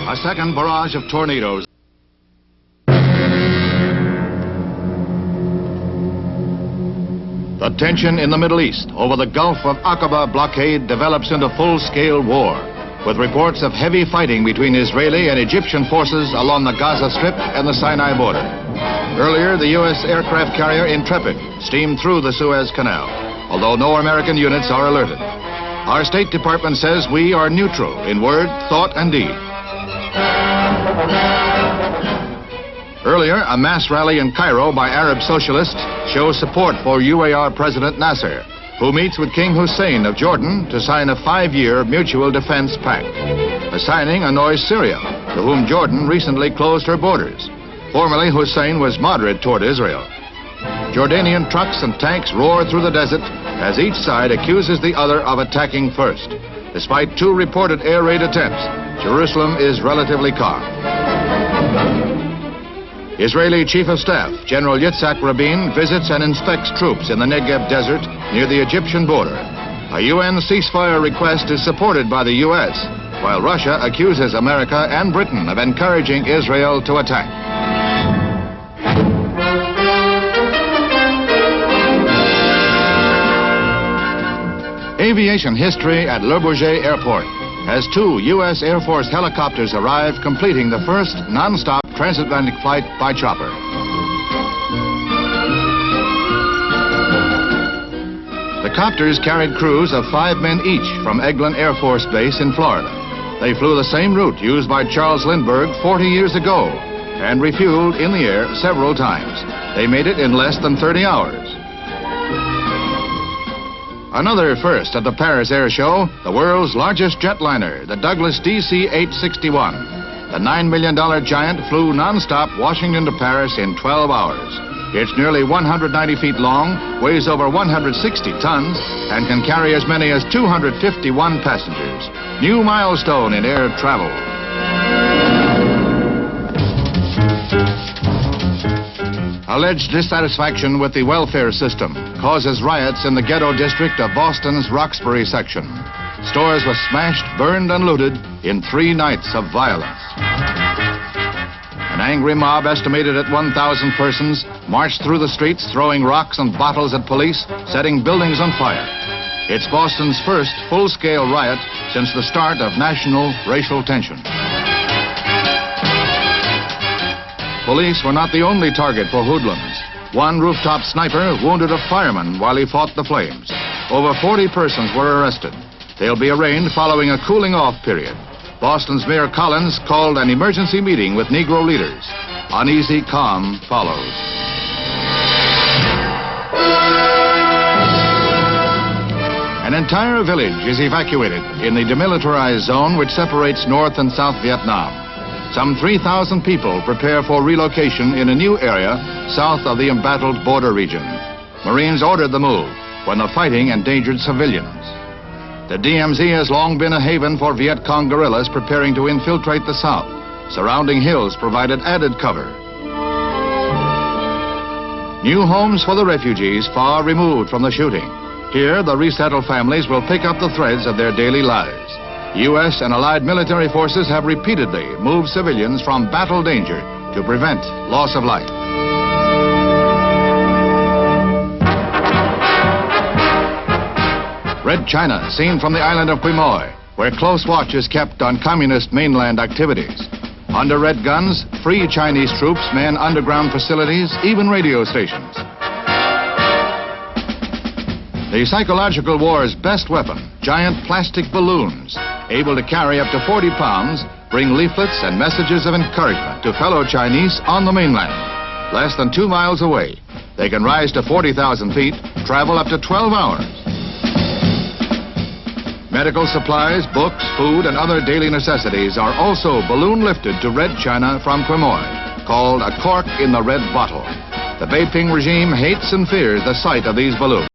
A second barrage of tornadoes. The tension in the Middle East over the Gulf of Aqaba blockade develops into full-scale war, with reports of heavy fighting between Israeli and Egyptian forces along the Gaza Strip and the Sinai border. Earlier, the U.S. aircraft carrier Intrepid steamed through the Suez Canal, although no American units are alerted. Our State Department says we are neutral in word, thought, and deed. Earlier, a mass rally in Cairo by Arab Socialists shows support for UAR President Nasser, who meets with King Hussein of Jordan to sign a 5-year mutual defense pact. The signing annoys Syria, to whom Jordan recently closed her borders. Formerly, Hussein was moderate toward Israel. Jordanian trucks and tanks roar through the desert as each side accuses the other of attacking first. Despite 2 reported air raid attempts, Jerusalem is relatively calm. Israeli Chief-of-Staff General Yitzhak Rabin visits and inspects troops in the Negev desert near the Egyptian border. A UN ceasefire request is supported by the U.S., while Russia accuses America and Britain of encouraging Israel to attack. Aviation history at Le Bourget Airport as 2 U.S. Air Force helicopters arrive, completing the first nonstop transatlantic flight by chopper. The copters carried crews of 5 men each from Eglin Air Force Base in Florida. They flew the same route used by Charles Lindbergh 40 years ago and refueled in the air several times. They made it in less than 30 hours. Another first at the Paris Air Show, the world's largest jetliner, the Douglas DC-861. The $9 million giant flew nonstop Washington to Paris in 12 hours. It's nearly 190 feet long, weighs over 160 tons, and can carry as many as 251 passengers. New milestone in air travel. Alleged dissatisfaction with the welfare system causes riots in the ghetto district of Boston's Roxbury section. Stores were smashed, burned, and looted in 3 nights of violence. An angry mob estimated at 1,000 persons marched through the streets, throwing rocks and bottles at police, setting buildings on fire. It's Boston's first full-scale riot since the start of national racial tension. Police were not the only target for hoodlums. One rooftop sniper wounded a fireman while he fought the flames. Over 40 persons were arrested. They'll be arraigned following a cooling-off period. Boston's Mayor Collins called an emergency meeting with Negro leaders. Uneasy calm follows. An entire village is evacuated in the Demilitarized Zone, which separates North and South Vietnam. Some 3,000 people prepare for relocation in a new area south of the embattled border region. Marines ordered the move when the fighting endangered civilians. The DMZ has long been a haven for Viet Cong guerrillas preparing to infiltrate the South. Surrounding hills provided added cover. New homes for the refugees far removed from the shooting. Here, the resettled families will pick up the threads of their daily lives. U.S. and allied military forces have repeatedly moved civilians from battle danger to prevent loss of life. Red China, seen from the island of Quemoy, where close watch is kept on communist mainland activities. Under red guns, free Chinese troops man underground facilities, even radio stations. The psychological war's best weapon, giant plastic balloons, able to carry up to 40 pounds, bring leaflets and messages of encouragement to fellow Chinese on the mainland. Less than 2 miles away, they can rise to 40,000 feet, travel up to 12 hours. Medical supplies, books, food, and other daily necessities are also balloon-lifted to Red China from Quemoy, called a cork in the red bottle. The Beiping regime hates and fears the sight of these balloons.